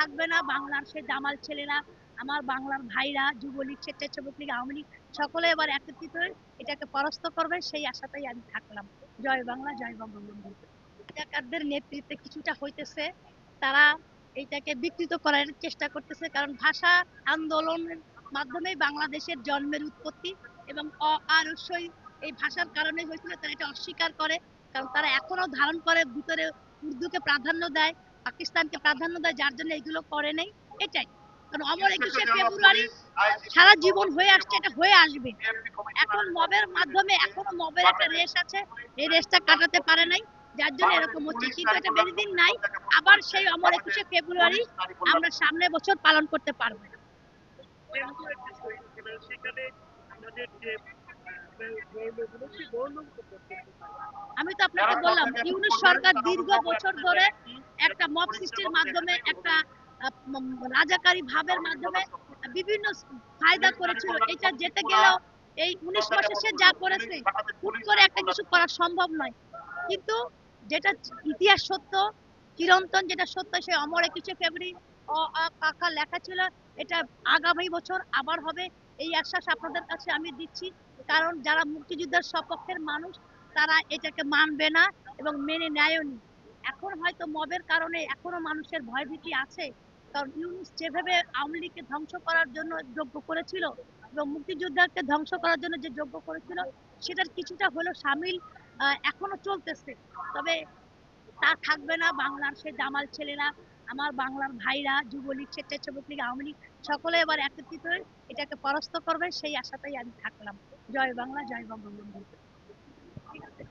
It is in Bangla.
থাকবে না বাংলার সে জামাল ছেলেরা, আমার বাংলার ভাইরা, যুবলীগ, স্বেচ্ছাসেবক লীগ, আওয়ামী লীগ সকলে এবার একত্রিত হয়ে এটাকে পরাস্ত করবে, সেই আশাতেই আমি থাকলাম। জয় বাংলা, জয় বঙ্গবন্ধু। রাজাকারদের নেতৃত্বে কিছুটা হইতেছে, তারা এইটাকে বিকৃত করার চেষ্টা করতেছে, কারণ ভাষা আন্দোলনের মাধ্যমেই বাংলাদেশের জন্মের উৎপত্তি, এবং অবশ্যই এই ভাষার কারণে হয়েছিল, তারা এটা অস্বীকার করে। কারণ তারা এখনো ধারণ করে ভিতরে উর্দুকে প্রাধান্য দেয়, পাকিস্তানকে প্রাধান্য দেয়, যার জন্য এগুলো করে নেই। এটাই কারণ অমর 21শে ফেব্রুয়ারি সারা জীবন হয়ে আসছে, এটা হয়ে আসবে। এখন মবের মাধ্যমে এখনো মবের একটা রেস আছে, এই রেসটা কাটাতে পারে নাই, যার জন্য এরকম হচ্ছে। কিন্তু এটা বেশি দিন নাই, আবার সেই অমর 21শে ফেব্রুয়ারি আমরা সামনে বছর পালন করতে পারবো। আমি তো আপনাকে বললাম, ইউনূস সরকার দীর্ঘ বছর ধরে একটা মব সৃষ্টির মাধ্যমে, একটা রাজাকারী ভাবের মাধ্যমে বিভিন্ন ফায়দা করেছিল। এটা যেতে গেলেও এই 19 মাসে সে যা করেছে, হুট করে একটা কিছু করা সম্ভব নয়। কিন্তু যেটা ইতিহাস সত্য, চিরন্তন যেটা সত্য, সে অমর 21শে ফেব্রুয়ারি কাকা লেখা ছিল, এটা আগামী বছর আবার হবে, এই আশ্বাস আপনাদের কাছে আমি দিচ্ছি। কারণ যারা মুক্তিযুদ্ধের সপক্ষের মানুষ, তারা এটাকে মানবে না এবং মেনে নেয়ও নি। এখন হয়তো মবের কারণে এখনো মানুষের ভয়ভীতি আছে, কারণ ইউনূস যেভাবে আওয়ামী লীগকে ধ্বংস করার জন্য যজ্ঞ করেছিল এবং মুক্তিযোদ্ধাকে ধ্বংস করার জন্য যে যজ্ঞ করেছিল, সেটার কিছুটা হলেও সামিল এখনো চলতেছে। তবে তা থাকবে না বাংলার সে জামাল ছেলেরা, আমার বাংলার ভাইরা, যুবলীগ, স্বেচ্ছাসেবক লীগ, আওয়ামী লীগ সকলে এবার একত্রিত হয়ে এটাকে পরাস্ত করবে, সেই আশাতেই আমি থাকলাম। জয় বাংলা, জয় বঙ্গবন্ধু। ঠিক আছে।